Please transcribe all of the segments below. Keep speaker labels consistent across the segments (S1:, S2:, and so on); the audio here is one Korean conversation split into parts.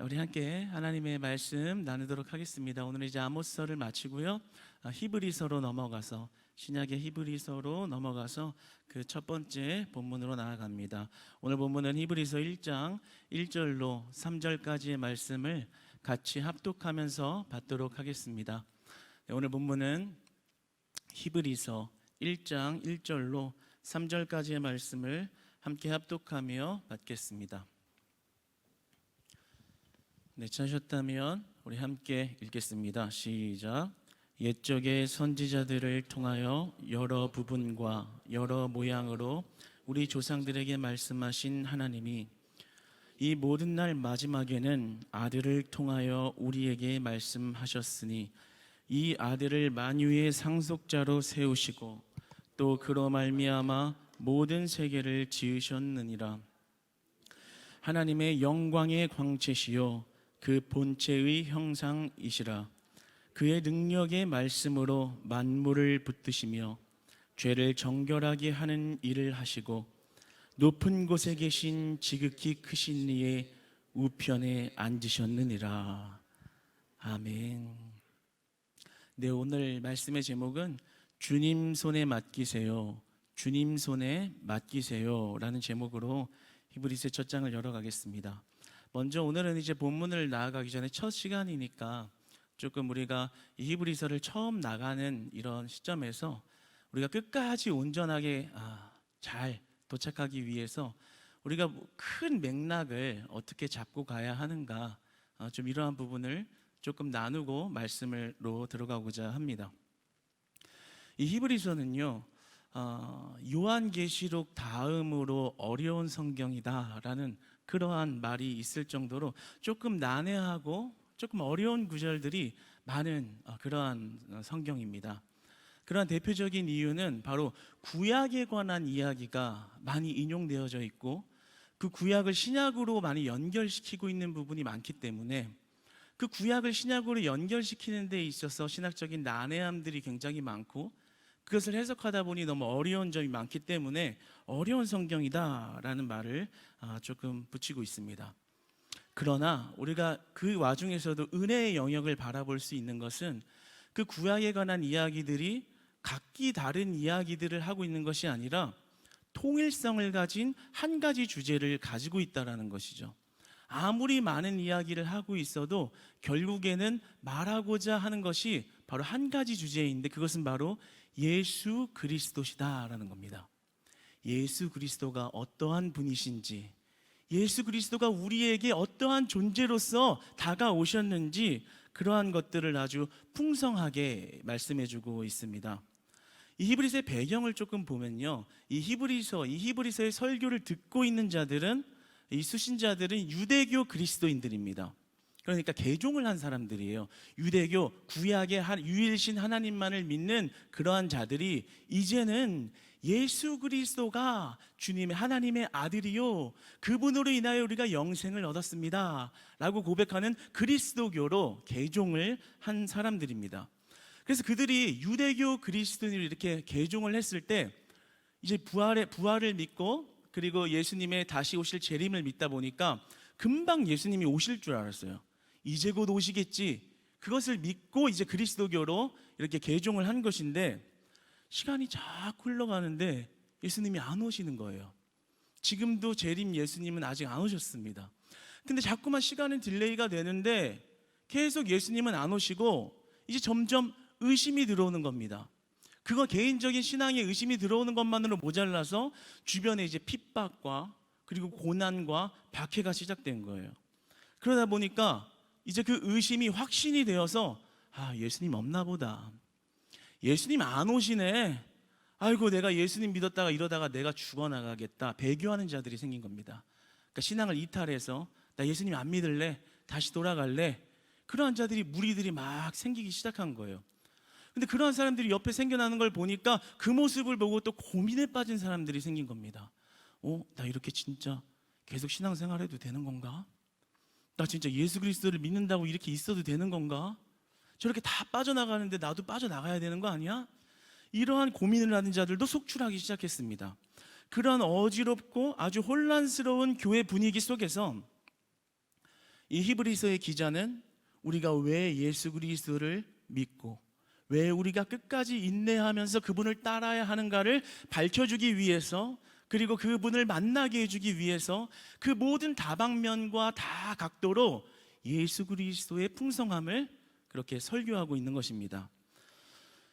S1: 우리 함께 하나님의 말씀 나누도록 하겠습니다. 오늘 이제 아모스서를 마치고요, 히브리서로 넘어가서 신약의 히브리서로 넘어가서 그 첫 번째 본문으로 나아갑니다. 오늘 본문은 히브리서 1장 1절로 3절까지의 말씀을 같이 합독하면서 받도록 하겠습니다. 오늘 본문은 히브리서 1장 1절로 3절까지의 말씀을 함께 합독하며 받겠습니다. 네, 찾으셨다면 우리 함께 읽겠습니다. 시작. 옛적의 선지자들을 통하여 여러 부분과 여러 모양으로 우리 조상들에게 말씀하신 하나님이 이 모든 날 마지막에는 아들을 통하여 우리에게 말씀하셨으니 이 아들을 만유의 상속자로 세우시고 또 그로 말미암아 모든 세계를 지으셨느니라. 하나님의 영광의 광채시요 그 본체의 형상이시라. 그의 능력의 말씀으로 만물을 붙드시며 죄를 정결하게 하는 일을 하시고 높은 곳에 계신 지극히 크신 이의 우편에 앉으셨느니라. 아멘. 네, 오늘 말씀의 제목은 주님 손에 맡기세요, 주님 손에 맡기세요 라는 제목으로 히브리서 첫 장을 열어가겠습니다. 먼저 오늘은 이제 본문을 나아가기 전에 첫 시간이니까 조금 우리가 이 히브리서를 처음 나가는 이런 시점에서 우리가 끝까지 온전하게 잘 도착하기 위해서 우리가 큰 맥락을 어떻게 잡고 가야 하는가, 좀 이러한 부분을 조금 나누고 말씀으로 들어가고자 합니다. 이 히브리서는요, 요한계시록 다음으로 어려운 성경이다라는 그러한 말이 있을 정도로 조금 난해하고 조금 어려운 구절들이 많은 그러한 성경입니다. 그러한 대표적인 이유는 바로 구약에 관한 이야기가 많이 인용되어져 있고 그 구약을 신약으로 많이 연결시키고 있는 부분이 많기 때문에 그 구약을 신약으로 연결시키는 데 있어서 신학적인 난해함들이 굉장히 많고 그것을 해석하다 보니 너무 어려운 점이 많기 때문에 어려운 성경이다라는 말을 조금 붙이고 있습니다. 그러나 우리가 그 와중에서도 은혜의 영역을 바라볼 수 있는 것은 그 구약에 관한 이야기들이 각기 다른 이야기들을 하고 있는 것이 아니라 통일성을 가진 한 가지 주제를 가지고 있다는 것이죠. 아무리 많은 이야기를 하고 있어도 결국에는 말하고자 하는 것이 바로 한 가지 주제인데 그것은 바로 예수 그리스도시다라는 겁니다. 예수 그리스도가 어떠한 분이신지, 예수 그리스도가 우리에게 어떠한 존재로서 다가오셨는지 그러한 것들을 아주 풍성하게 말씀해주고 있습니다. 이 히브리서의 배경을 조금 보면요, 이 히브리서의 설교를 듣고 있는 자들은, 이 수신자들은 유대교 그리스도인들입니다. 그러니까 개종을 한 사람들이에요. 유대교 구약의 유일신 하나님만을 믿는 그러한 자들이 이제는 예수 그리스도가 주님의 하나님의 아들이요 그분으로 인하여 우리가 영생을 얻었습니다 라고 고백하는 그리스도교로 개종을 한 사람들입니다. 그래서 그들이 유대교 그리스도인으로 이렇게 개종을 했을 때 이제 부활을 믿고 그리고 예수님의 다시 오실 재림을 믿다 보니까 금방 예수님이 오실 줄 알았어요. 이제 곧 오시겠지, 그것을 믿고 이제 그리스도교로 이렇게 개종을 한 것인데 시간이 자꾸 흘러가는데 예수님이 안 오시는 거예요. 지금도 재림 예수님은 아직 안 오셨습니다. 근데 자꾸만 시간은 딜레이가 되는데 계속 예수님은 안 오시고 이제 점점 의심이 들어오는 겁니다. 그거 개인적인 신앙에 의심이 들어오는 것만으로 모자라서 주변에 이제 핍박과 그리고 고난과 박해가 시작된 거예요. 그러다 보니까 이제 그 의심이 확신이 되어서 예수님 없나 보다, 예수님 안 오시네, 아이고 내가 예수님 믿었다가 이러다가 내가 죽어나가겠다, 배교하는 자들이 생긴 겁니다. 그러니까 신앙을 이탈해서 나 예수님 안 믿을래, 다시 돌아갈래, 그러한 자들이 무리들이 막 생기기 시작한 거예요. 근데 그러한 사람들이 옆에 생겨나는 걸 보니까 그 모습을 보고 또 고민에 빠진 사람들이 생긴 겁니다. 나 이렇게 진짜 계속 신앙생활해도 되는 건가? 나 진짜 예수 그리스도를 믿는다고 이렇게 있어도 되는 건가? 저렇게 다 빠져나가는데 나도 빠져나가야 되는 거 아니야? 이러한 고민을 하는 자들도 속출하기 시작했습니다. 그러한 어지럽고 아주 혼란스러운 교회 분위기 속에서 이 히브리서의 기자는 우리가 왜 예수 그리스도를 믿고 왜 우리가 끝까지 인내하면서 그분을 따라야 하는가를 밝혀주기 위해서, 그리고 그분을 만나게 해주기 위해서 그 모든 다방면과 다 각도로 예수 그리스도의 풍성함을 그렇게 설교하고 있는 것입니다.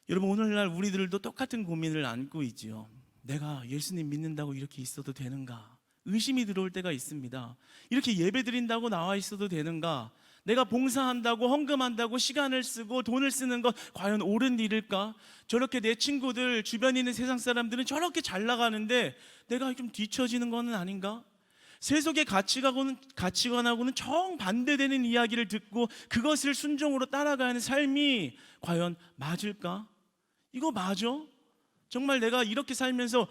S1: 여러분, 오늘날 우리들도 똑같은 고민을 안고 있지요. 내가 예수님 믿는다고 이렇게 있어도 되는가? 의심이 들어올 때가 있습니다. 이렇게 예배 드린다고 나와 있어도 되는가? 내가 봉사한다고, 헌금한다고 시간을 쓰고 돈을 쓰는 것 과연 옳은 일일까? 저렇게 내 친구들, 주변에 있는 세상 사람들은 저렇게 잘 나가는데 내가 좀 뒤처지는 것은 아닌가? 세속의 가치관하고는 정반대되는 이야기를 듣고 그것을 순종으로 따라가야 하는 삶이 과연 맞을까? 이거 맞아? 정말 내가 이렇게 살면서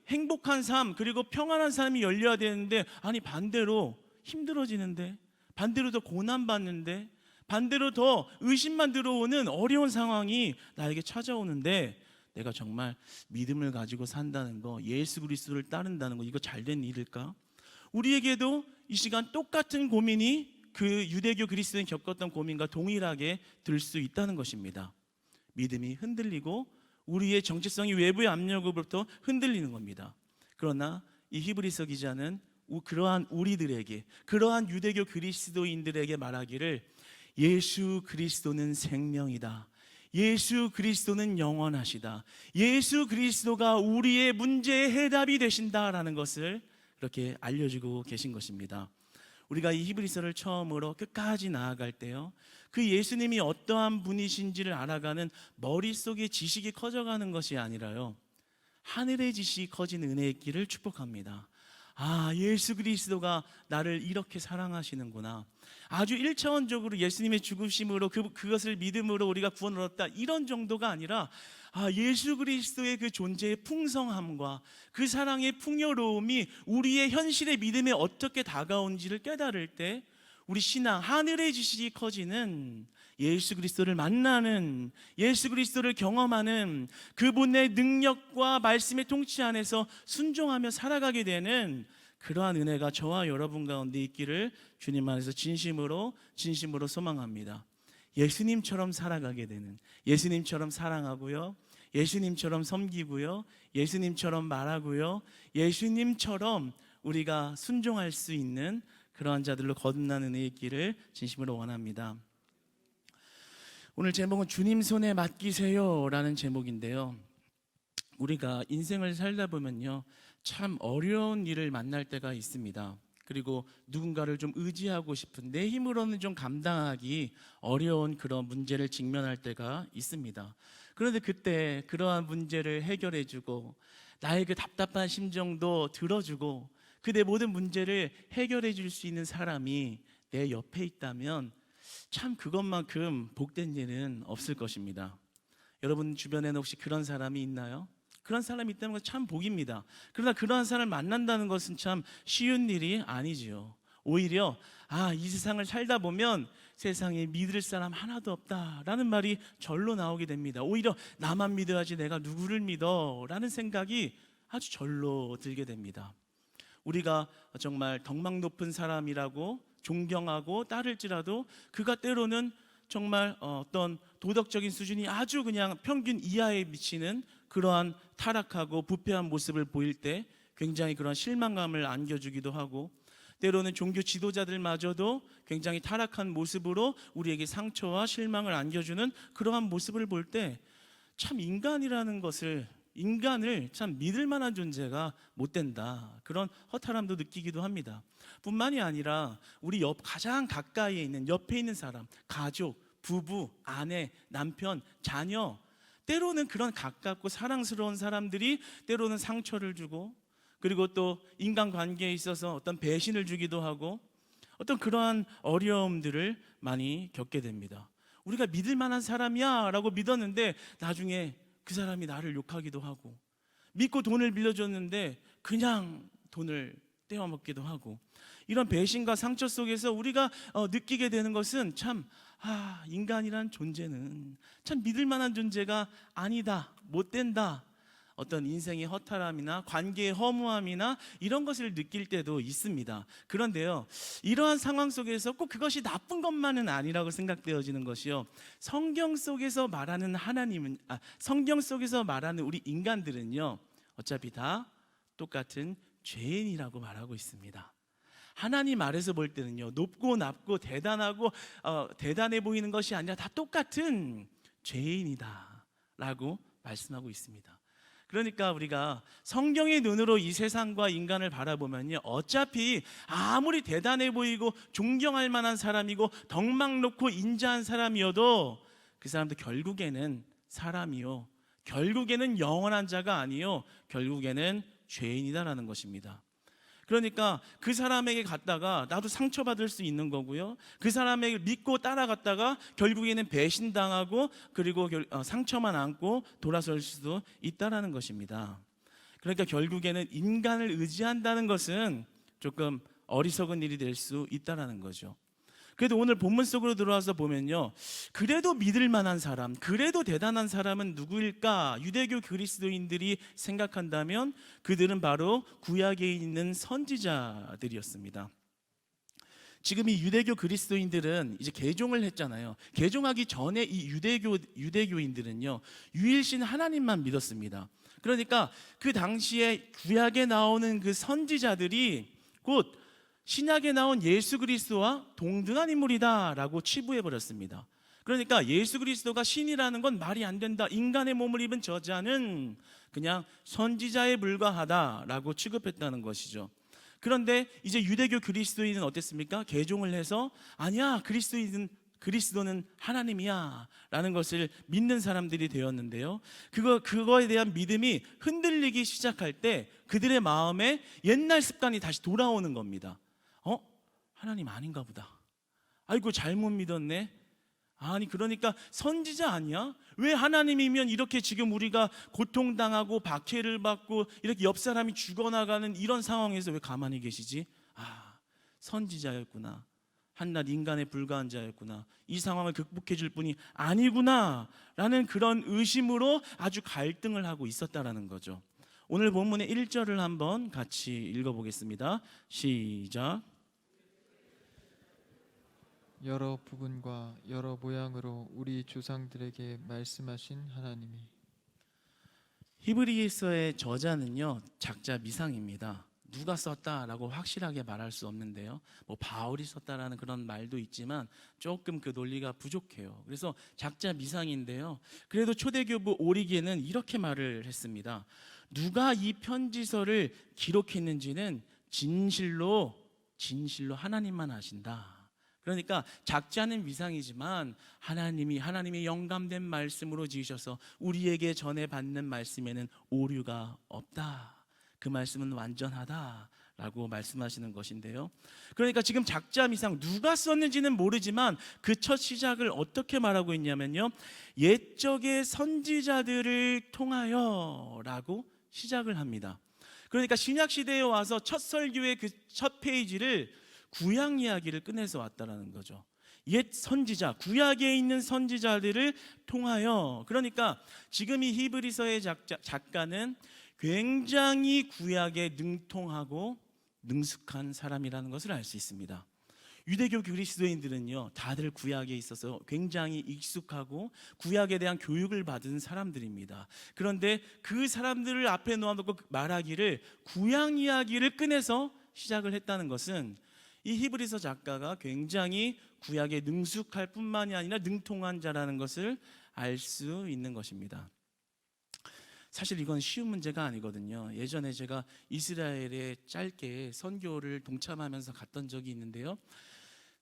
S1: 행복한 삶, 그리고 평안한 삶이 열려야 되는데 반대로 힘들어지는데, 반대로 더 고난받는데, 반대로 더 의심만 들어오는 어려운 상황이 나에게 찾아오는데, 내가 정말 믿음을 가지고 산다는 거, 예수 그리스도를 따른다는 거, 이거 잘된 일일까? 우리에게도 이 시간 똑같은 고민이 그 유대교 그리스도인이 겪었던 고민과 동일하게 들 수 있다는 것입니다. 믿음이 흔들리고 우리의 정체성이 외부의 압력으로부터 흔들리는 겁니다. 그러나 이 히브리서 기자는 그러한 우리들에게, 그러한 유대교 그리스도인들에게 말하기를 예수 그리스도는 생명이다, 예수 그리스도는 영원하시다, 예수 그리스도가 우리의 문제의 해답이 되신다라는 것을 그렇게 알려주고 계신 것입니다. 우리가 이 히브리서를 처음으로 끝까지 나아갈 때요, 그 예수님이 어떠한 분이신지를 알아가는 머릿속에 지식이 커져가는 것이 아니라요, 하늘의 지식이 커진 은혜의 길을 축복합니다. 예수 그리스도가 나를 이렇게 사랑하시는구나, 아주 1차원적으로 예수님의 죽으심으로 그것을 믿음으로 우리가 구원을 얻었다, 이런 정도가 아니라 예수 그리스도의 그 존재의 풍성함과 그 사랑의 풍요로움이 우리의 현실의 믿음에 어떻게 다가온지를 깨달을 때 우리 신앙, 하늘의 지식이 커지는, 예수 그리스도를 만나는, 예수 그리스도를 경험하는 그분의 능력과 말씀의 통치 안에서 순종하며 살아가게 되는 그러한 은혜가 저와 여러분 가운데 있기를 주님 안에서 진심으로 소망합니다. 예수님처럼 살아가게 되는, 예수님처럼 사랑하고요, 예수님처럼 섬기고요, 예수님처럼 말하고요, 예수님처럼 우리가 순종할 수 있는 그러한 자들로 거듭나는 은혜의 길을 진심으로 원합니다. 오늘 제목은 주님 손에 맡기세요 라는 제목인데요, 우리가 인생을 살다 보면요, 참 어려운 일을 만날 때가 있습니다. 그리고 누군가를 좀 의지하고 싶은, 내 힘으로는 좀 감당하기 어려운 그런 문제를 직면할 때가 있습니다. 그런데 그때 그러한 문제를 해결해주고 나의 그 답답한 심정도 들어주고 그 내 모든 문제를 해결해 줄 수 있는 사람이 내 옆에 있다면 참 그것만큼 복된 일은 없을 것입니다. 여러분 주변에는 혹시 그런 사람이 있나요? 그런 사람이 있다는 건 참 복입니다. 그러나 그러한 사람을 만난다는 것은 참 쉬운 일이 아니지요. 오히려 이 세상을 살다 보면 세상에 믿을 사람 하나도 없다라는 말이 절로 나오게 됩니다. 오히려 나만 믿어야지 내가 누구를 믿어 라는 생각이 아주 절로 들게 됩니다. 우리가 정말 덕망 높은 사람이라고 존경하고 따를지라도 그가 때로는 정말 어떤 도덕적인 수준이 아주 그냥 평균 이하에 미치는 그러한 타락하고 부패한 모습을 보일 때 굉장히 그런 실망감을 안겨주기도 하고, 때로는 종교 지도자들마저도 굉장히 타락한 모습으로 우리에게 상처와 실망을 안겨주는 그러한 모습을 볼 때 참 인간을 참 믿을 만한 존재가 못 된다, 그런 허탈함도 느끼기도 합니다. 뿐만이 아니라 우리 가장 가까이에 있는, 옆에 있는 사람, 가족, 부부, 아내, 남편, 자녀, 때로는 그런 가깝고 사랑스러운 사람들이 때로는 상처를 주고, 그리고 또 인간관계에 있어서 어떤 배신을 주기도 하고 어떤 그러한 어려움들을 많이 겪게 됩니다. 우리가 믿을 만한 사람이야 라고 믿었는데 나중에 그 사람이 나를 욕하기도 하고, 믿고 돈을 빌려줬는데 그냥 돈을 떼어먹기도 하고, 이런 배신과 상처 속에서 우리가 느끼게 되는 것은 참 인간이란 존재는 참 믿을 만한 존재가 아니다, 못 된다, 어떤 인생의 허탈함이나 관계의 허무함이나 이런 것을 느낄 때도 있습니다. 그런데요, 이러한 상황 속에서 꼭 그것이 나쁜 것만은 아니라고 생각되어지는 것이요, 성경 속에서 말하는 성경 속에서 말하는 우리 인간들은요, 어차피 다 똑같은 죄인이라고 말하고 있습니다. 하나님 아래서 볼 때는요, 높고 낮고 대단하고 대단해 보이는 것이 아니라 다 똑같은 죄인이다 라고 말씀하고 있습니다. 그러니까 우리가 성경의 눈으로 이 세상과 인간을 바라보면요, 어차피 아무리 대단해 보이고 존경할 만한 사람이고 덕망 놓고 인자한 사람이어도 그 사람도 결국에는 사람이요, 결국에는 영원한 자가 아니요, 결국에는 죄인이다라는 것입니다. 그러니까 그 사람에게 갔다가 나도 상처받을 수 있는 거고요, 그 사람에게 믿고 따라갔다가 결국에는 배신당하고 그리고 상처만 안고 돌아설 수도 있다라는 것입니다. 그러니까 결국에는 인간을 의지한다는 것은 조금 어리석은 일이 될 수 있다라는 거죠. 그래도 오늘 본문 속으로 들어와서 보면요, 그래도 믿을 만한 사람, 그래도 대단한 사람은 누구일까? 유대교 그리스도인들이 생각한다면 그들은 바로 구약에 있는 선지자들이었습니다. 지금 이 유대교 그리스도인들은 이제 개종을 했잖아요. 개종하기 전에 이 유대교인들은요, 유일신 하나님만 믿었습니다. 그러니까 그 당시에 구약에 나오는 그 선지자들이 곧 신약에 나온 예수 그리스도와 동등한 인물이다라고 치부해버렸습니다. 그러니까 예수 그리스도가 신이라는 건 말이 안 된다, 인간의 몸을 입은 저자는 그냥 선지자에 불과하다라고 취급했다는 것이죠. 그런데 이제 유대교 그리스도인은 어땠습니까? 개종을 해서 아니야, 그리스도는 하나님이야 라는 것을 믿는 사람들이 되었는데요, 그거에 대한 믿음이 흔들리기 시작할 때 그들의 마음에 옛날 습관이 다시 돌아오는 겁니다. 하나님 아닌가 보다, 아이고 잘못 믿었네, 아니 그러니까 선지자 아니야? 왜 하나님이면 이렇게 지금 우리가 고통당하고 박해를 받고 이렇게 옆 사람이 죽어나가는 이런 상황에서 왜 가만히 계시지? 선지자였구나, 한낱 인간에 불과한 자였구나, 이 상황을 극복해 줄 분이 아니구나 라는 그런 의심으로 아주 갈등을 하고 있었다라는 거죠. 오늘 본문의 1절을 한번 같이 읽어보겠습니다. 시작.
S2: 여러 부분과 여러 모양으로 우리 조상들에게 말씀하신 하나님이.
S1: 히브리서의 저자는요, 작자 미상입니다. 누가 썼다라고 확실하게 말할 수 없는데요, 뭐 바울이 썼다라는 그런 말도 있지만 조금 그 논리가 부족해요. 그래서 작자 미상인데요, 그래도 초대교부 오리게는 이렇게 말을 했습니다. 누가 이 편지서를 기록했는지는 진실로 하나님만 아신다. 그러니까 작자는 미상이지만 하나님이 영감된 말씀으로 지으셔서 우리에게 전해받는 말씀에는 오류가 없다, 그 말씀은 완전하다 라고 말씀하시는 것인데요, 그러니까 지금 작자 미상, 누가 썼는지는 모르지만 그 첫 시작을 어떻게 말하고 있냐면요, 옛적의 선지자들을 통하여 라고 시작을 합니다. 그러니까 신약시대에 와서 첫 설교의 그 첫 페이지를 구약 이야기를 꺼내서 왔다라는 거죠. 옛 선지자, 구약에 있는 선지자들을 통하여. 그러니까 지금 이 히브리서의 작가는 굉장히 구약에 능통하고 능숙한 사람이라는 것을 알 수 있습니다. 유대교 그리스도인들은요, 다들 구약에 있어서 굉장히 익숙하고 구약에 대한 교육을 받은 사람들입니다. 그런데 그 사람들을 앞에 놓아놓고 말하기를 구약 이야기를 꺼내서 시작을 했다는 것은 이 히브리서 작가가 굉장히 구약에 능숙할 뿐만이 아니라 능통한 자라는 것을 알 수 있는 것입니다. 사실 이건 쉬운 문제가 아니거든요. 예전에 제가 이스라엘에 짧게 선교를 동참하면서 갔던 적이 있는데요,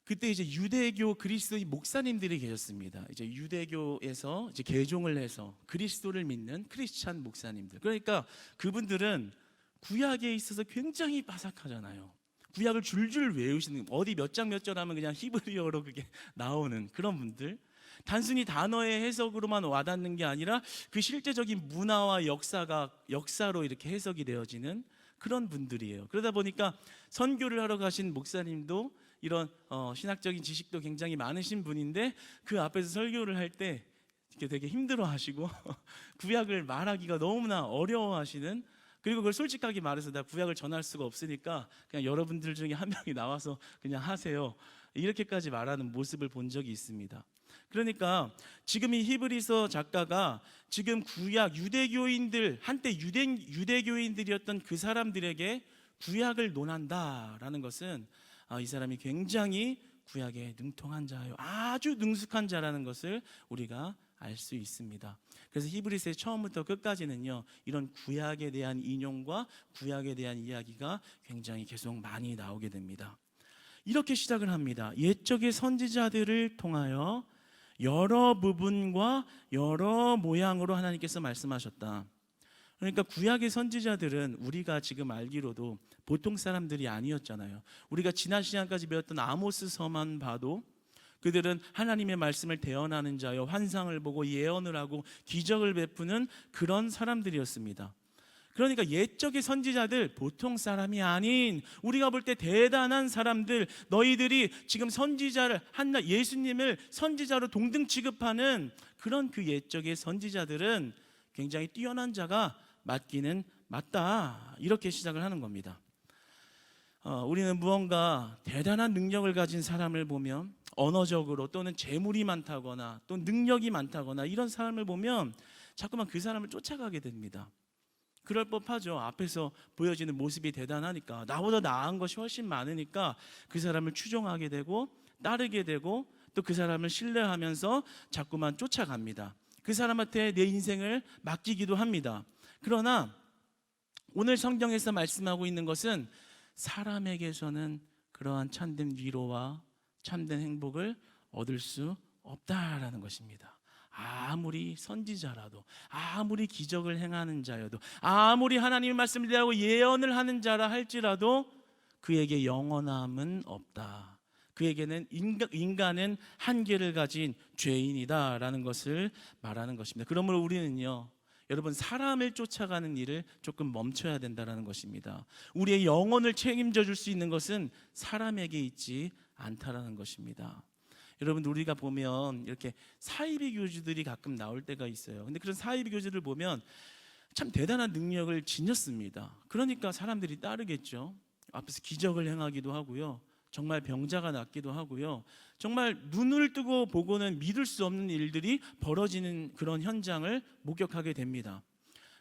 S1: 그때 이제 유대교 그리스도인 목사님들이 계셨습니다. 이제 유대교에서 이제 개종을 해서 그리스도를 믿는 크리스찬 목사님들. 그러니까 그분들은 구약에 있어서 굉장히 빠삭하잖아요. 구약을 줄줄 외우시는, 어디 몇 장 몇 절 하면 그냥 히브리어로 그게 나오는 그런 분들. 단순히 단어의 해석으로만 와닿는 게 아니라 그 실제적인 문화와 역사로 이렇게 해석이 되어지는 그런 분들이에요. 그러다 보니까 선교를 하러 가신 목사님도 이런 신학적인 지식도 굉장히 많으신 분인데 그 앞에서 설교를 할 때 이렇게 되게 힘들어하시고 구약을 말하기가 너무나 어려워하시는, 그리고 그걸 솔직하게 말해서 나 구약을 전할 수가 없으니까 그냥 여러분들 중에 한 명이 나와서 그냥 하세요, 이렇게까지 말하는 모습을 본 적이 있습니다. 그러니까 지금 이 히브리서 작가가 지금 구약 유대교인들, 한때 유대교인들이었던 그 사람들에게 구약을 논한다라는 것은 이 사람이 굉장히 구약에 능통한 자요, 아주 능숙한 자라는 것을 우리가 알 수 있습니다. 그래서 히브리서의 처음부터 끝까지는요, 이런 구약에 대한 인용과 구약에 대한 이야기가 굉장히 계속 많이 나오게 됩니다. 이렇게 시작을 합니다. 옛적의 선지자들을 통하여 여러 부분과 여러 모양으로 하나님께서 말씀하셨다. 그러니까 구약의 선지자들은 우리가 지금 알기로도 보통 사람들이 아니었잖아요. 우리가 지난 시간까지 배웠던 아모스서만 봐도 그들은 하나님의 말씀을 대언하는 자여, 환상을 보고 예언을 하고 기적을 베푸는 그런 사람들이었습니다. 그러니까 옛적의 선지자들, 보통 사람이 아닌, 우리가 볼 때 대단한 사람들, 너희들이 지금 선지자를, 예수님을 선지자로 동등 취급하는 그런 그 옛적의 선지자들은 굉장히 뛰어난 자가 맞기는 맞다, 이렇게 시작을 하는 겁니다. 우리는 무언가 대단한 능력을 가진 사람을 보면, 언어적으로 또는 재물이 많다거나 또 능력이 많다거나 이런 사람을 보면 자꾸만 그 사람을 쫓아가게 됩니다. 그럴 법하죠. 앞에서 보여지는 모습이 대단하니까, 나보다 나은 것이 훨씬 많으니까 그 사람을 추종하게 되고 따르게 되고 또 그 사람을 신뢰하면서 자꾸만 쫓아갑니다. 그 사람한테 내 인생을 맡기기도 합니다. 그러나 오늘 성경에서 말씀하고 있는 것은 사람에게서는 그러한 참된 위로와 참된 행복을 얻을 수 없다라는 것입니다. 아무리 선지자라도, 아무리 기적을 행하는 자여도, 아무리 하나님의 말씀을 대하고 예언을 하는 자라 할지라도 그에게 영원함은 없다. 그에게는 인간은 한계를 가진 죄인이다라는 것을 말하는 것입니다. 그러므로 우리는요, 여러분, 사람을 쫓아가는 일을 조금 멈춰야 된다는 것입니다. 우리의 영혼을 책임져 줄 수 있는 것은 사람에게 있지 않다라는 것입니다. 여러분, 우리가 보면 이렇게 사이비 교주들이 가끔 나올 때가 있어요. 근데 그런 사이비 교주들 보면 참 대단한 능력을 지녔습니다. 그러니까 사람들이 따르겠죠. 앞에서 기적을 행하기도 하고요, 정말 병자가 낫기도 하고요, 정말 눈을 뜨고 보고는 믿을 수 없는 일들이 벌어지는 그런 현장을 목격하게 됩니다.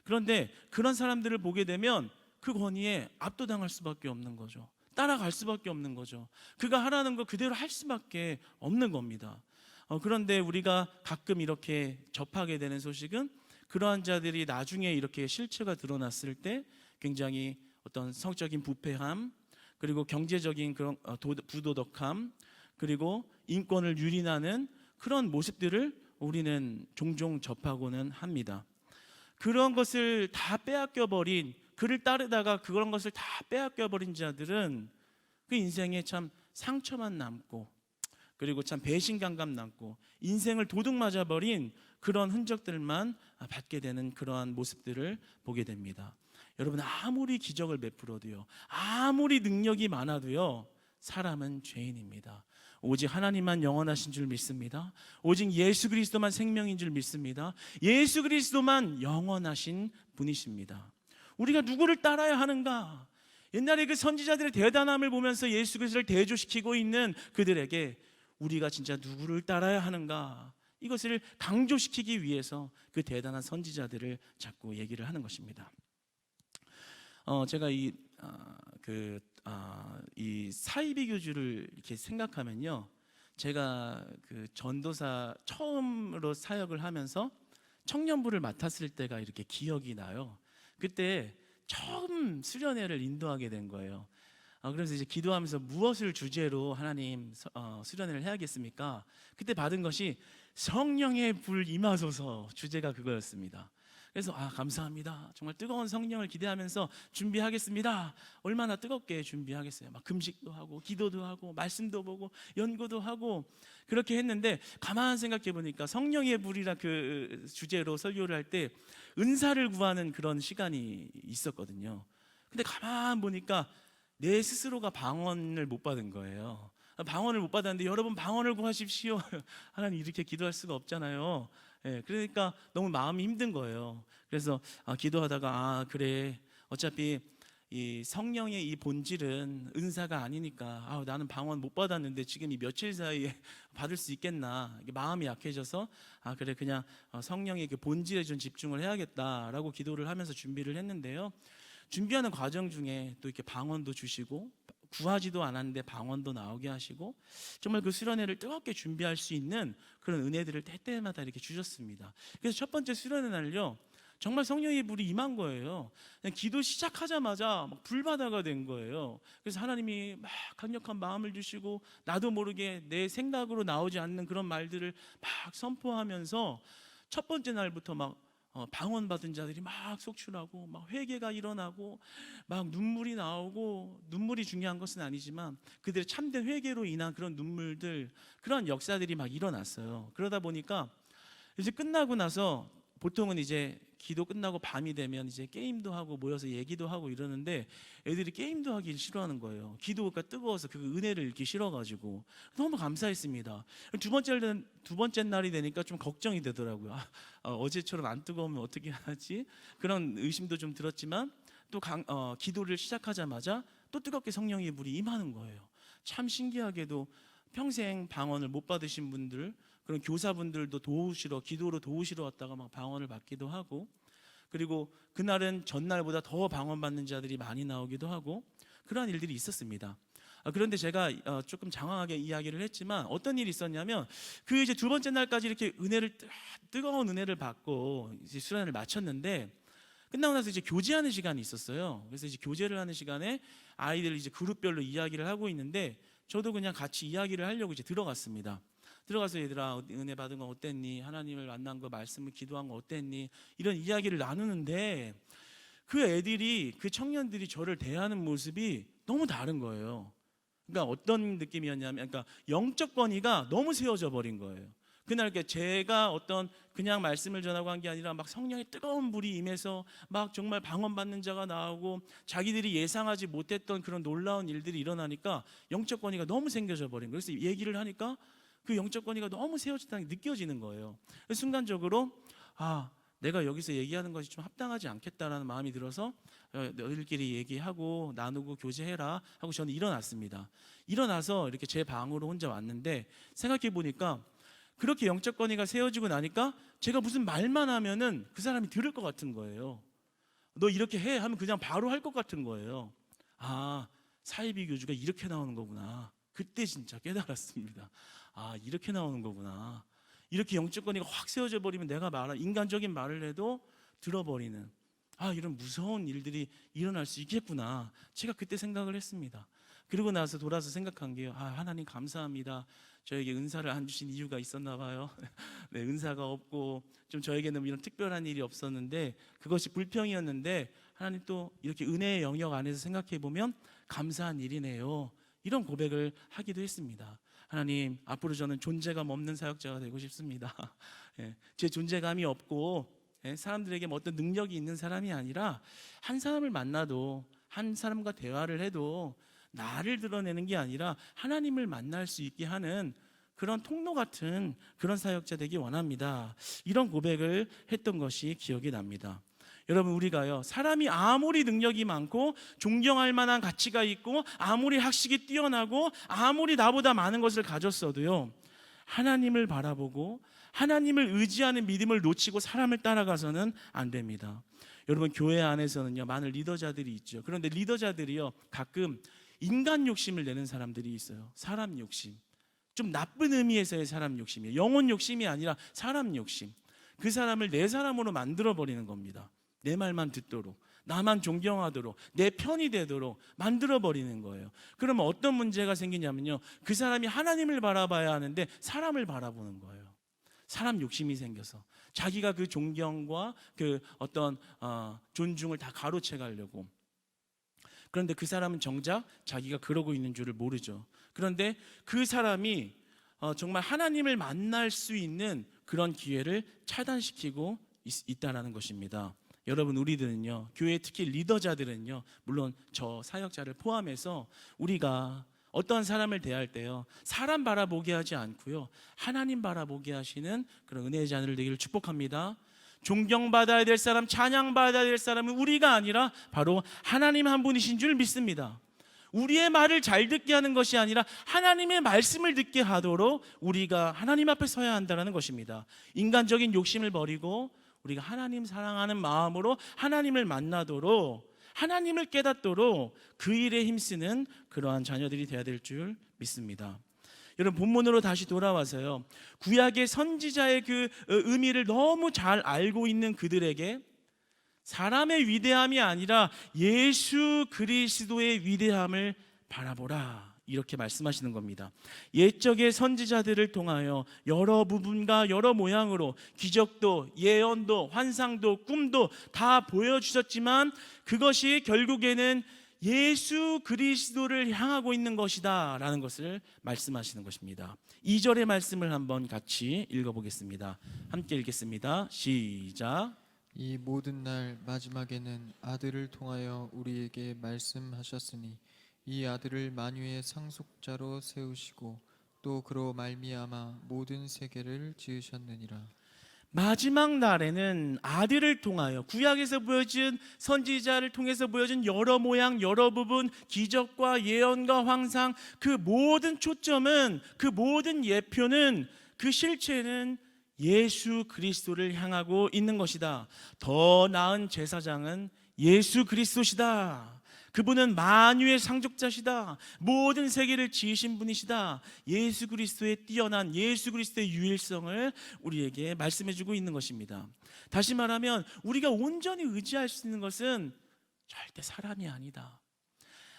S1: 그런데 그런 사람들을 보게 되면 그 권위에 압도당할 수밖에 없는 거죠. 따라갈 수밖에 없는 거죠. 그가 하라는 거 그대로 할 수밖에 없는 겁니다. 그런데 우리가 가끔 이렇게 접하게 되는 소식은 그러한 자들이 나중에 이렇게 실체가 드러났을 때 굉장히 어떤 성적인 부패함, 그리고 경제적인 그런 부도덕함, 그리고 인권을 유린하는 그런 모습들을 우리는 종종 접하고는 합니다. 그런 것을 다 빼앗겨버린, 그를 따르다가 그런 것을 다 빼앗겨버린 자들은 그 인생에 참 상처만 남고, 그리고 참 배신감감 남고, 인생을 도둑 맞아버린 그런 흔적들만 받게 되는 그러한 모습들을 보게 됩니다. 여러분, 아무리 기적을 베풀어도요, 아무리 능력이 많아도요, 사람은 죄인입니다. 오직 하나님만 영원하신 줄 믿습니다. 오직 예수 그리스도만 생명인 줄 믿습니다. 예수 그리스도만 영원하신 분이십니다. 우리가 누구를 따라야 하는가? 옛날에 그 선지자들의 대단함을 보면서 예수 그리스도를 대조시키고 있는 그들에게 우리가 진짜 누구를 따라야 하는가? 이것을 강조시키기 위해서 그 대단한 선지자들을 자꾸 얘기를 하는 것입니다. 제가 이 사이비 교주를 이렇게 생각하면요, 제가 그 전도사 처음으로 사역을 하면서 청년부를 맡았을 때가 이렇게 기억이 나요. 그때 처음 수련회를 인도하게 된 거예요. 그래서 이제 기도하면서 무엇을 주제로 하나님 수련회를 해야겠습니까? 그때 받은 것이 성령의 불 임하소서, 주제가 그거였습니다. 그래서 감사합니다, 정말 뜨거운 성령을 기대하면서 준비하겠습니다. 얼마나 뜨겁게 준비하겠어요. 막 금식도 하고 기도도 하고 말씀도 보고 연구도 하고 그렇게 했는데, 가만 생각해 보니까 성령의 불이라 그 주제로 설교를 할 때 은사를 구하는 그런 시간이 있었거든요. 근데 가만 보니까 내 스스로가 방언을 못 받은 거예요. 방언을 못 받았는데, 여러분 방언을 구하십시오. 하나님, 이렇게 기도할 수가 없잖아요. 예, 그러니까 너무 마음이 힘든 거예요. 그래서 기도하다가 그래, 어차피 이 성령의 이 본질은 은사가 아니니까 나는 방언 못 받았는데 지금 이 며칠 사이에 받을 수 있겠나, 이게 마음이 약해져서 그래, 그냥 성령의 그 본질에 좀 집중을 해야겠다라고 기도를 하면서 준비를 했는데요. 준비하는 과정 중에 또 이렇게 방언도 주시고, 구하지도 않았는데 방언도 나오게 하시고, 정말 그 수련회를 뜨겁게 준비할 수 있는 그런 은혜들을 때때마다 이렇게 주셨습니다. 그래서 첫 번째 수련회 날요, 정말 성령의 불이 임한 거예요. 그냥 기도 시작하자마자 막 불바다가 된 거예요. 그래서 하나님이 막 강력한 마음을 주시고, 나도 모르게 내 생각으로 나오지 않는 그런 말들을 막 선포하면서 첫 번째 날부터 막 방언 받은 자들이 막 속출하고, 막 회개가 일어나고, 막 눈물이 나오고, 눈물이 중요한 것은 아니지만 그들의 참된 회개로 인한 그런 눈물들, 그런 역사들이 막 일어났어요. 그러다 보니까 이제 끝나고 나서 보통은 이제 기도 끝나고 밤이 되면 이제 게임도 하고 모여서 얘기도 하고 이러는데, 애들이 게임도 하기 싫어하는 거예요. 기도가 뜨거워서 그 은혜를 읽기 싫어가지고. 너무 감사했습니다. 두 번째 날이 되니까 좀 걱정이 되더라고요. 어제처럼 안 뜨거우면 어떻게 하지? 그런 의심도 좀 들었지만, 또 기도를 시작하자마자 또 뜨겁게 성령의 불이 임하는 거예요. 참 신기하게도 평생 방언을 못 받으신 분들, 그런 교사분들도 기도로 도우시러 왔다가 막 방언을 받기도 하고, 그리고 그날은 전날보다 더 방언 받는 자들이 많이 나오기도 하고, 그러한 일들이 있었습니다. 그런데 제가 조금 장황하게 이야기를 했지만, 어떤 일이 있었냐면, 그 이제 두 번째 날까지 이렇게 뜨거운 은혜를 받고 이제 수련을 마쳤는데, 끝나고 나서 이제 교제하는 시간이 있었어요. 그래서 이제 교제를 하는 시간에 아이들 이제 그룹별로 이야기를 하고 있는데, 저도 그냥 같이 이야기를 하려고 이제 들어갔습니다. 들어가서 얘들아, 은혜 받은 건 어땠니? 하나님을 만난 거, 말씀을 기도한 거 어땠니? 이런 이야기를 나누는데, 그 애들이, 그 청년들이 저를 대하는 모습이 너무 다른 거예요. 그러니까 어떤 느낌이었냐면, 그러니까 영적 권위가 너무 세워져 버린 거예요. 그날 제가 그냥 말씀을 전하고 한 게 아니라 막 성령의 뜨거운 불이 임해서 막 정말 방언 받는 자가 나오고, 자기들이 예상하지 못했던 그런 놀라운 일들이 일어나니까 영적 권위가 너무 생겨져 버린 거예요. 그래서 얘기를 하니까 그 영적 권위가 너무 세워졌다는 게 느껴지는 거예요. 순간적으로 내가 여기서 얘기하는 것이 좀 합당하지 않겠다라는 마음이 들어서, 너희들끼리 얘기하고 나누고 교제해라 하고 저는 일어났습니다. 일어나서 이렇게 제 방으로 혼자 왔는데, 생각해 보니까 그렇게 영적 권위가 세워지고 나니까 제가 무슨 말만 하면은 그 사람이 들을 것 같은 거예요. 너 이렇게 해 하면 그냥 바로 할 것 같은 거예요. 사이비 교주가 이렇게 나오는 거구나. 그때 진짜 깨달았습니다. 이렇게 나오는 거구나. 이렇게 영적 권위가 확 세워져 버리면 내가 인간적인 말을 해도 들어버리는, 이런 무서운 일들이 일어날 수 있겠구나. 제가 그때 생각을 했습니다. 그리고 나서 돌아서 생각한 게요, 하나님 감사합니다. 저에게 은사를 안 주신 이유가 있었나 봐요. 네, 은사가 없고 좀 저에게는 이런 특별한 일이 없었는데, 그것이 불평이었는데, 하나님 또 이렇게 은혜의 영역 안에서 생각해 보면 감사한 일이네요. 이런 고백을 하기도 했습니다. 하나님, 앞으로 저는 존재감 없는 사역자가 되고 싶습니다. 제 존재감이 없고 사람들에게 어떤 능력이 있는 사람이 아니라, 한 사람을 만나도, 한 사람과 대화를 해도 나를 드러내는 게 아니라 하나님을 만날 수 있게 하는 그런 통로 같은 그런 사역자 되기 원합니다. 이런 고백을 했던 것이 기억이 납니다. 여러분, 우리가요, 사람이 아무리 능력이 많고 존경할 만한 가치가 있고 아무리 학식이 뛰어나고 아무리 나보다 많은 것을 가졌어도요, 하나님을 바라보고 하나님을 의지하는 믿음을 놓치고 사람을 따라가서는 안 됩니다. 여러분, 교회 안에서는요, 많은 리더자들이 있죠. 그런데 리더자들이요, 가끔 인간 욕심을 내는 사람들이 있어요. 사람 욕심. 좀 나쁜 의미에서의 사람 욕심이에요. 영혼 욕심이 아니라 사람 욕심. 그 사람을 내 사람으로 만들어 버리는 겁니다. 내 말만 듣도록, 나만 존경하도록, 내 편이 되도록 만들어 버리는 거예요. 그러면 어떤 문제가 생기냐면요, 그 사람이 하나님을 바라봐야 하는데 사람을 바라보는 거예요. 사람 욕심이 생겨서 자기가 그 존경과 그 어떤 존중을 다 가로채 가려고. 그런데 그 사람은 정작 자기가 그러고 있는 줄을 모르죠. 그런데 그 사람이 정말 하나님을 만날 수 있는 그런 기회를 차단시키고 있다라는 것입니다. 여러분, 우리들은요, 교회 특히 리더자들은요, 물론 저 사역자를 포함해서 우리가 어떠한 사람을 대할 때요, 사람 바라보게 하지 않고요, 하나님 바라보게 하시는 그런 은혜의 자녀들 되기를 축복합니다. 존경받아야 될 사람, 찬양받아야 될 사람은 우리가 아니라 바로 하나님 한 분이신 줄 믿습니다. 우리의 말을 잘 듣게 하는 것이 아니라 하나님의 말씀을 듣게 하도록 우리가 하나님 앞에 서야 한다는 것입니다. 인간적인 욕심을 버리고 우리가 하나님 사랑하는 마음으로 하나님을 만나도록, 하나님을 깨닫도록 그 일에 힘쓰는 그러한 자녀들이 되어야 될 줄 믿습니다. 여러분, 본문으로 다시 돌아와서요, 구약의 선지자의 그 의미를 너무 잘 알고 있는 그들에게 사람의 위대함이 아니라 예수 그리스도의 위대함을 바라보라, 이렇게 말씀하시는 겁니다. 옛적의 선지자들을 통하여 여러 부분과 여러 모양으로 기적도, 예언도, 환상도, 꿈도 다 보여주셨지만 그것이 결국에는 예수 그리스도를 향하고 있는 것이다 라는 것을 말씀하시는 것입니다. 2절의 말씀을 한번 같이 읽어보겠습니다. 함께 읽겠습니다. 시작.
S2: 이 모든 날 마지막에는 아들을 통하여 우리에게 말씀하셨으니 이 아들을 만유의 상속자로 세우시고 또 그로 말미암아 모든 세계를 지으셨느니라.
S1: 마지막 날에는 아들을 통하여, 구약에서 보여준 선지자를 통해서 보여준 여러 모양 여러 부분, 기적과 예언과 환상, 그 모든 초점은, 그 모든 예표는, 그 실체는 예수 그리스도를 향하고 있는 것이다. 더 나은 제사장은 예수 그리스도시다. 그분은 만유의 상속자시다. 모든 세계를 지으신 분이시다. 예수 그리스도의 뛰어난, 예수 그리스도의 유일성을 우리에게 말씀해주고 있는 것입니다. 다시 말하면 우리가 온전히 의지할 수 있는 것은 절대 사람이 아니다.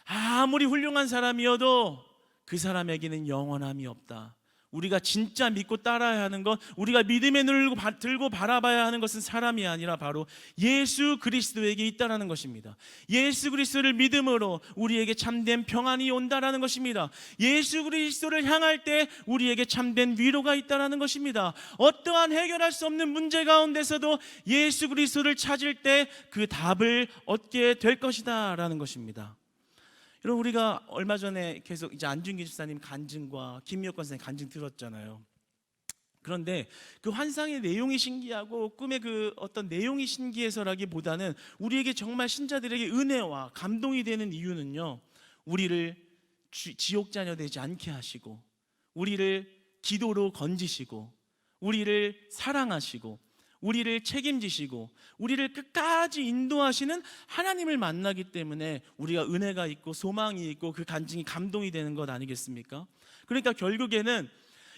S1: 아무리 훌륭한 사람이어도 그 사람에게는 영원함이 없다. 우리가 진짜 믿고 따라야 하는 것, 우리가 믿음의 눈을 들고 바라봐야 하는 것은 사람이 아니라 바로 예수 그리스도에게 있다라는 것입니다. 예수 그리스도를 믿음으로 우리에게 참된 평안이 온다라는 것입니다. 예수 그리스도를 향할 때 우리에게 참된 위로가 있다라는 것입니다. 어떠한 해결할 수 없는 문제 가운데서도 예수 그리스도를 찾을 때 그 답을 얻게 될 것이다라는 것입니다. 여러분, 우리가 얼마 전에 계속 이제 안준기 집사님 간증과 김미옥 선생님 간증 들었잖아요. 그런데 그 환상의 내용이 신기하고 꿈의 그 어떤 내용이 신기해서라기보다는 우리에게 정말 신자들에게 은혜와 감동이 되는 이유는요, 우리를 지옥 자녀 되지 않게 하시고, 우리를 기도로 건지시고, 우리를 사랑하시고, 우리를 책임지시고, 우리를 끝까지 인도하시는 하나님을 만나기 때문에 우리가 은혜가 있고 소망이 있고 그 간증이 감동이 되는 것 아니겠습니까? 그러니까 결국에는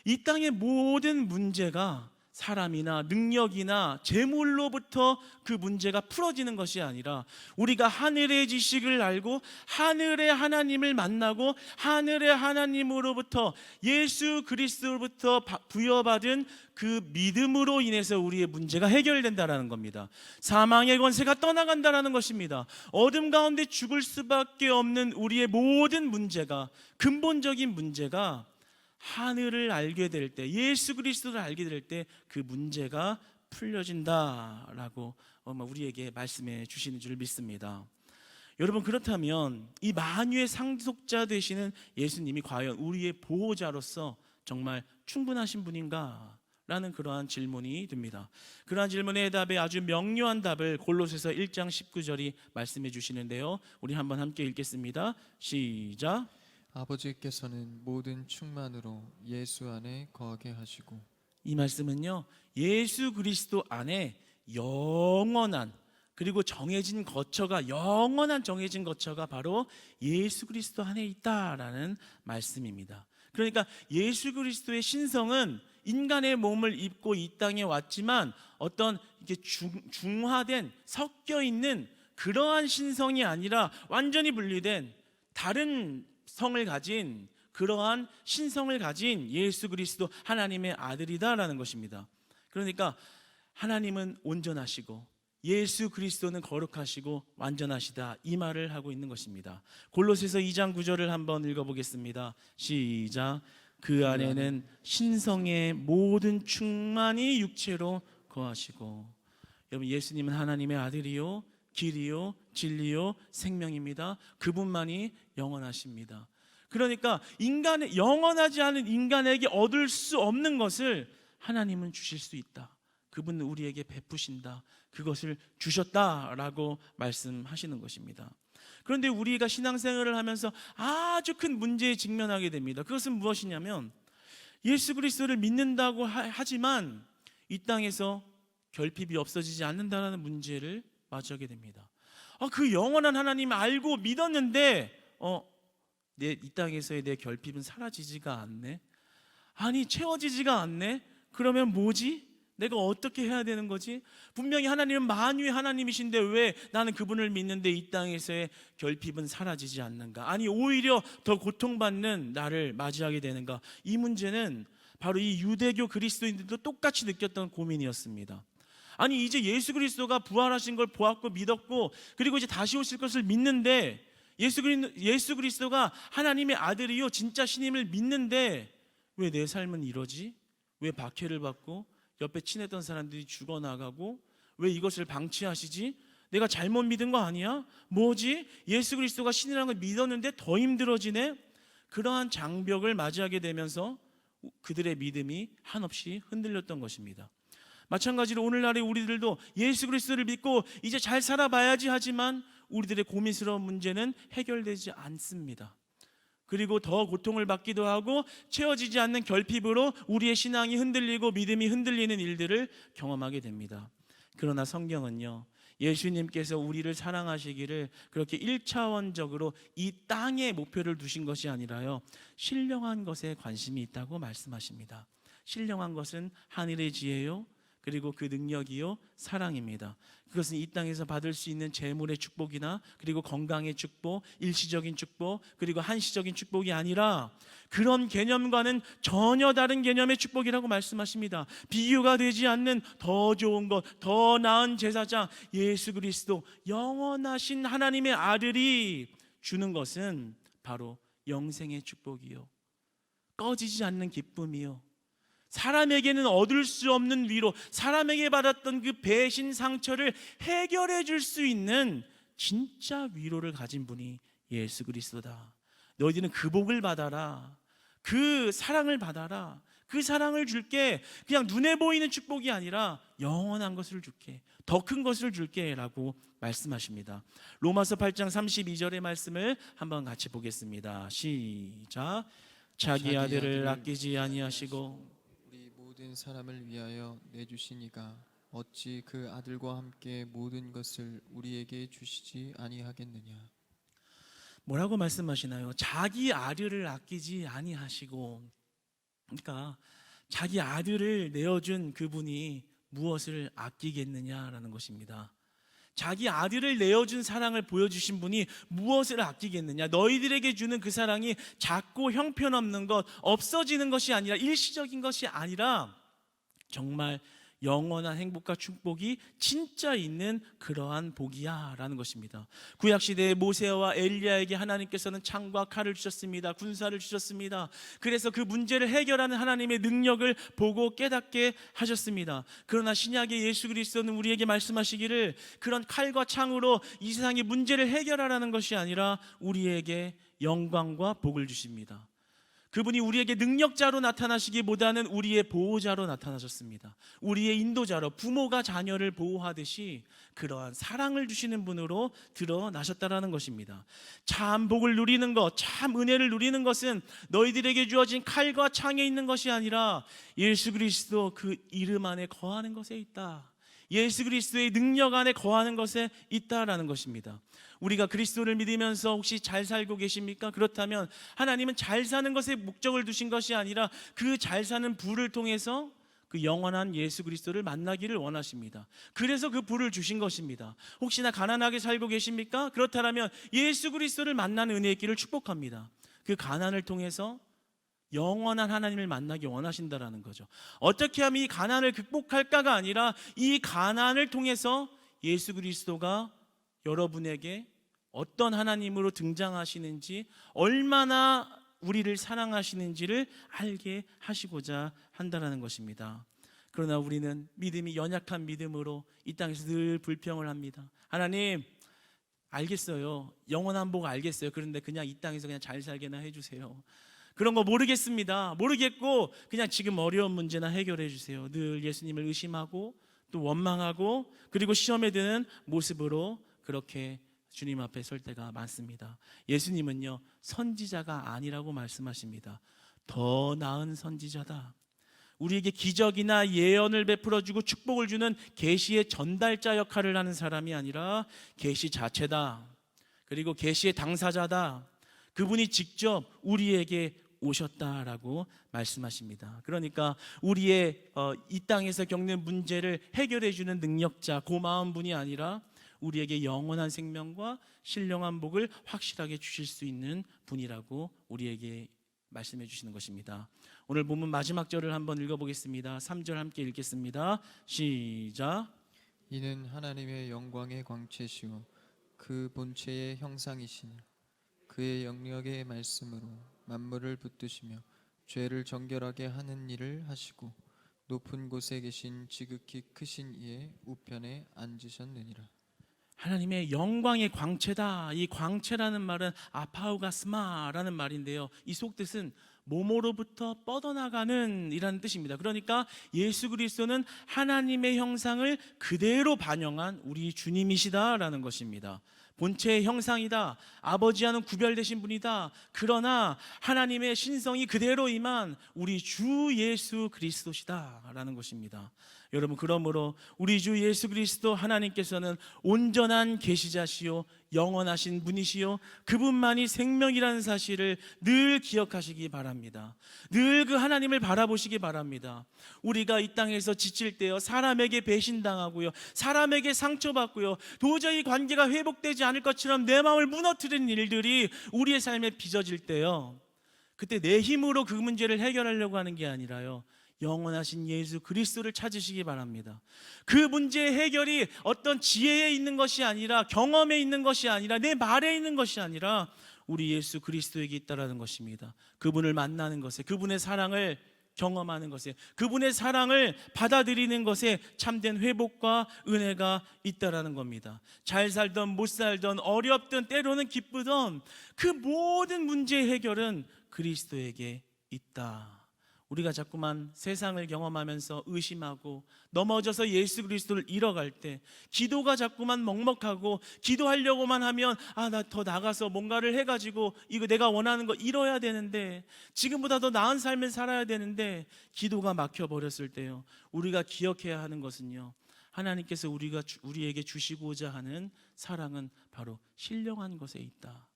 S1: 이 땅의 모든 문제가 사람이나 능력이나 재물로부터 그 문제가 풀어지는 것이 아니라 우리가 하늘의 지식을 알고 하늘의 하나님을 만나고 하늘의 하나님으로부터, 예수 그리스도로부터 부여받은 그 믿음으로 인해서 우리의 문제가 해결된다라는 겁니다. 사망의 권세가 떠나간다라는 것입니다. 어둠 가운데 죽을 수밖에 없는 우리의 모든 문제가, 근본적인 문제가 하늘을 알게 될 때, 예수 그리스도를 알게 될 때 그 문제가 풀려진다라고 우리에게 말씀해 주시는 줄 믿습니다. 여러분, 그렇다면 이 만유의 상속자 되시는 예수님이 과연 우리의 보호자로서 정말 충분하신 분인가? 라는 그러한 질문이 듭니다. 그러한 질문의 답에 아주 명료한 답을 골로새서 1장 19절이 말씀해 주시는데요, 우리 한번 함께 읽겠습니다. 시작.
S2: 아버지께서는 모든 충만으로 예수 안에 거하게 하시고.
S1: 이 말씀은요, 예수 그리스도 안에 영원한, 그리고 정해진 거처가, 영원한 정해진 거처가 바로 예수 그리스도 안에 있다라는 말씀입니다. 그러니까 예수 그리스도의 신성은 인간의 몸을 입고 이 땅에 왔지만 어떤 이렇게 중화된, 섞여 있는 그러한 신성이 아니라 완전히 분리된 다른 성을 가진, 그러한 신성을 가진 예수 그리스도 하나님의 아들이다라는 것입니다. 그러니까 하나님은 온전하시고 예수 그리스도는 거룩하시고 완전하시다, 이 말을 하고 있는 것입니다. 골로새서 2장 9절을 한번 읽어보겠습니다. 시작. 그 안에는 신성의 모든 충만이 육체로 거하시고. 여러분, 예수님은 하나님의 아들이요 길이요 진리요 생명입니다. 그분만이 영원하십니다. 그러니까 인간의 영원하지 않은 인간에게 얻을 수 없는 것을 하나님은 주실 수 있다. 그분은 우리에게 베푸신다. 그것을 주셨다라고 말씀하시는 것입니다. 그런데 우리가 신앙생활을 하면서 아주 큰 문제에 직면하게 됩니다. 그것은 무엇이냐면 예수 그리스도를 믿는다고 하지만 이 땅에서 결핍이 없어지지 않는다는 문제를 마주하게 됩니다. 그 영원한 하나님 알고 믿었는데 이 땅에서의 내 결핍은 사라지지가 않네. 아니 채워지지가 않네. 그러면 뭐지? 내가 어떻게 해야 되는 거지? 분명히 하나님은 만유의 하나님이신데 왜 나는 그분을 믿는데 이 땅에서의 결핍은 사라지지 않는가? 아니 오히려 더 고통받는 나를 맞이하게 되는가? 이 문제는 바로 이 유대교 그리스도인들도 똑같이 느꼈던 고민이었습니다. 아니 이제 예수 그리스도가 부활하신 걸 보았고 믿었고 그리고 이제 다시 오실 것을 믿는데 예수 그리스도가 하나님의 아들이요 진짜 신임을 믿는데 왜 내 삶은 이러지? 왜 박해를 받고 옆에 친했던 사람들이 죽어나가고 왜 이것을 방치하시지? 내가 잘못 믿은 거 아니야? 뭐지? 예수 그리스도가 신이라는 걸 믿었는데 더 힘들어지네? 그러한 장벽을 맞이하게 되면서 그들의 믿음이 한없이 흔들렸던 것입니다. 마찬가지로 오늘날의 우리들도 예수 그리스도를 믿고 이제 잘 살아봐야지 하지만 우리들의 고민스러운 문제는 해결되지 않습니다. 그리고 더 고통을 받기도 하고 채워지지 않는 결핍으로 우리의 신앙이 흔들리고 믿음이 흔들리는 일들을 경험하게 됩니다. 그러나 성경은요, 예수님께서 우리를 사랑하시기를 그렇게 1차원적으로 이 땅에 목표를 두신 것이 아니라요, 신령한 것에 관심이 있다고 말씀하십니다. 신령한 것은 하늘의 지혜요, 그리고 그 능력이요 사랑입니다. 그것은 이 땅에서 받을 수 있는 재물의 축복이나 그리고 건강의 축복, 일시적인 축복, 그리고 한시적인 축복이 아니라 그런 개념과는 전혀 다른 개념의 축복이라고 말씀하십니다. 비교가 되지 않는 더 좋은 것, 더 나은 제사장 예수 그리스도, 영원하신 하나님의 아들이 주는 것은 바로 영생의 축복이요, 꺼지지 않는 기쁨이요, 사람에게는 얻을 수 없는 위로, 사람에게 받았던 그 배신 상처를 해결해 줄 수 있는 진짜 위로를 가진 분이 예수 그리스도다. 너희들은 그 복을 받아라, 그 사랑을 받아라, 그 사랑을 줄게. 그냥 눈에 보이는 축복이 아니라 영원한 것을 줄게, 더 큰 것을 줄게 라고 말씀하십니다. 로마서 8장 32절의 말씀을 한번 같이 보겠습니다. 시작. 자기 아들을 아끼지 아니하시고
S2: 모든 사람을 위하여 내주시니가 어찌 그 아들과 함께 모든 것을 우리에게 주시지 아니하겠느냐.
S1: 뭐라고 말씀하시나요? 자기 아들을 아끼지 아니하시고, 그러니까 자기 아들을 내어준 그분이 무엇을 아끼겠느냐라는 것입니다. 자기 아들을 내어준 사랑을 보여주신 분이 무엇을 아끼겠느냐. 너희들에게 주는 그 사랑이 작고 형편없는 것, 없어지는 것이 아니라, 일시적인 것이 아니라 정말 영원한 행복과 축복이 진짜 있는 그러한 복이야 라는 것입니다. 구약시대의 모세와 엘리야에게 하나님께서는 창과 칼을 주셨습니다. 군사를 주셨습니다. 그래서 그 문제를 해결하는 하나님의 능력을 보고 깨닫게 하셨습니다. 그러나 신약의 예수 그리스도는 우리에게 말씀하시기를 그런 칼과 창으로 이 세상의 문제를 해결하라는 것이 아니라 우리에게 영광과 복을 주십니다. 그분이 우리에게 능력자로 나타나시기보다는 우리의 보호자로 나타나셨습니다. 우리의 인도자로, 부모가 자녀를 보호하듯이 그러한 사랑을 주시는 분으로 드러나셨다라는 것입니다. 참 복을 누리는 것, 참 은혜를 누리는 것은 너희들에게 주어진 칼과 창에 있는 것이 아니라 예수 그리스도 그 이름 안에 거하는 것에 있다. 예수 그리스도의 능력 안에 거하는 것에 있다라는 것입니다. 우리가 그리스도를 믿으면서 혹시 잘 살고 계십니까? 그렇다면 하나님은 잘 사는 것에 목적을 두신 것이 아니라 그 잘 사는 부를 통해서 그 영원한 예수 그리스도를 만나기를 원하십니다. 그래서 그 부를 주신 것입니다. 혹시나 가난하게 살고 계십니까? 그렇다면 예수 그리스도를 만나는 은혜의 길을 축복합니다. 그 가난을 통해서 영원한 하나님을 만나기 원하신다라는 거죠. 어떻게 하면 이 가난을 극복할까가 아니라 이 가난을 통해서 예수 그리스도가 여러분에게 어떤 하나님으로 등장하시는지, 얼마나 우리를 사랑하시는지를 알게 하시고자 한다는 것입니다. 그러나 우리는 믿음이 연약한 믿음으로 이 땅에서 늘 불평을 합니다. 하나님, 알겠어요. 영원한 복 알겠어요. 그런데 그냥 이 땅에서 그냥 잘 살게나 해주세요. 그런 거 모르겠습니다. 모르겠고 그냥 지금 어려운 문제나 해결해 주세요. 늘 예수님을 의심하고 또 원망하고 그리고 시험에 드는 모습으로 그렇게 주님 앞에 설 때가 많습니다. 예수님은요, 선지자가 아니라고 말씀하십니다. 더 나은 선지자다. 우리에게 기적이나 예언을 베풀어주고 축복을 주는 계시의 전달자 역할을 하는 사람이 아니라 계시 자체다. 그리고 계시의 당사자다. 그분이 직접 우리에게 오셨다라고 말씀하십니다. 그러니까 우리의 이 땅에서 겪는 문제를 해결해 주는 능력자, 고마운 분이 아니라 우리에게 영원한 생명과 신령한 복을 확실하게 주실 수 있는 분이라고 우리에게 말씀해 주시는 것입니다. 오늘 본문 마지막 절을 한번 읽어보겠습니다. 3절 함께 읽겠습니다. 시작.
S2: 이는 하나님의 영광의 광채시요 그 본체의 형상이시니 그의 영역의 말씀으로 만물을 붙드시며 죄를 정결하게 하는 일을 하시고 높은 곳에 계신 지극히 크신 이의 우편에 앉으셨느니라.
S1: 하나님의 영광의 광채다. 이 광채라는 말은 아파우가스마라는 말인데요, 이 속뜻은 몸으로부터 뻗어나가는 이라는 뜻입니다. 그러니까 예수 그리스도는 하나님의 형상을 그대로 반영한 우리 주님이시다라는 것입니다. 본체의 형상이다. 아버지와는 구별되신 분이다. 그러나 하나님의 신성이 그대로 임한 우리 주 예수 그리스도시다라는 것입니다. 여러분, 그러므로 우리 주 예수 그리스도 하나님께서는 온전한 계시자시요 영원하신 분이시요 그분만이 생명이라는 사실을 늘 기억하시기 바랍니다. 늘 그 하나님을 바라보시기 바랍니다. 우리가 이 땅에서 지칠 때요, 사람에게 배신당하고요, 사람에게 상처받고요, 도저히 관계가 회복되지 않을 것처럼 내 마음을 무너뜨리는 일들이 우리의 삶에 빚어질 때요, 그때 내 힘으로 그 문제를 해결하려고 하는 게 아니라요, 영원하신 예수 그리스도를 찾으시기 바랍니다. 그 문제의 해결이 어떤 지혜에 있는 것이 아니라, 경험에 있는 것이 아니라, 내 말에 있는 것이 아니라 우리 예수 그리스도에게 있다라는 것입니다. 그분을 만나는 것에, 그분의 사랑을 경험하는 것에, 그분의 사랑을 받아들이는 것에 참된 회복과 은혜가 있다라는 겁니다. 잘 살던 못 살던, 어렵든 때로는 기쁘던 그 모든 문제의 해결은 그리스도에게 있다. 우리가 자꾸만 세상을 경험하면서 의심하고 넘어져서 예수 그리스도를 잃어갈 때, 기도가 자꾸만 먹먹하고 기도하려고만 하면 나 더 나가서 뭔가를 해가지고 이거 내가 원하는 거 이뤄야 되는데, 지금보다 더 나은 삶을 살아야 되는데 기도가 막혀버렸을 때요, 우리가 기억해야 하는 것은요, 하나님께서 우리에게 주시고자 하는 사랑은 바로 신령한 것에 있다.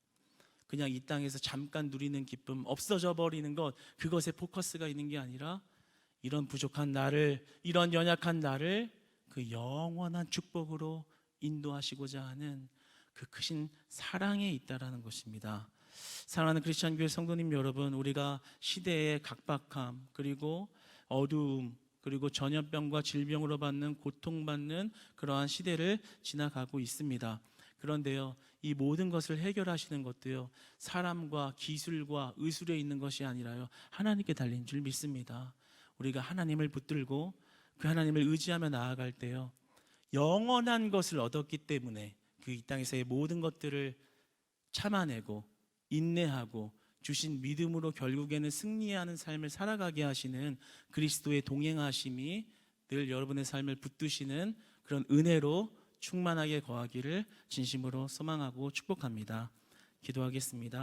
S1: 그냥 이 땅에서 잠깐 누리는 기쁨, 없어져 버리는 것, 그것에 포커스가 있는 게 아니라 이런 부족한 나를, 이런 연약한 나를 그 영원한 축복으로 인도하시고자 하는 그 크신 사랑에 있다라는 것입니다. 사랑하는 크리스찬 교회 성도님 여러분, 우리가 시대의 각박함, 그리고 어두움, 그리고 전염병과 질병으로 받는 고통받는 그러한 시대를 지나가고 있습니다. 그런데요, 이 모든 것을 해결하시는 것도요, 사람과 기술과 의술에 있는 것이 아니라요, 하나님께 달린 줄 믿습니다. 우리가 하나님을 붙들고 그 하나님을 의지하며 나아갈 때요, 영원한 것을 얻었기 때문에 그 이 땅에서의 모든 것들을 참아내고 인내하고 주신 믿음으로 결국에는 승리하는 삶을 살아가게 하시는 그리스도의 동행하심이 늘 여러분의 삶을 붙드시는 그런 은혜로 충만하게 거하기를 진심으로 소망하고 축복합니다. 기도하겠습니다.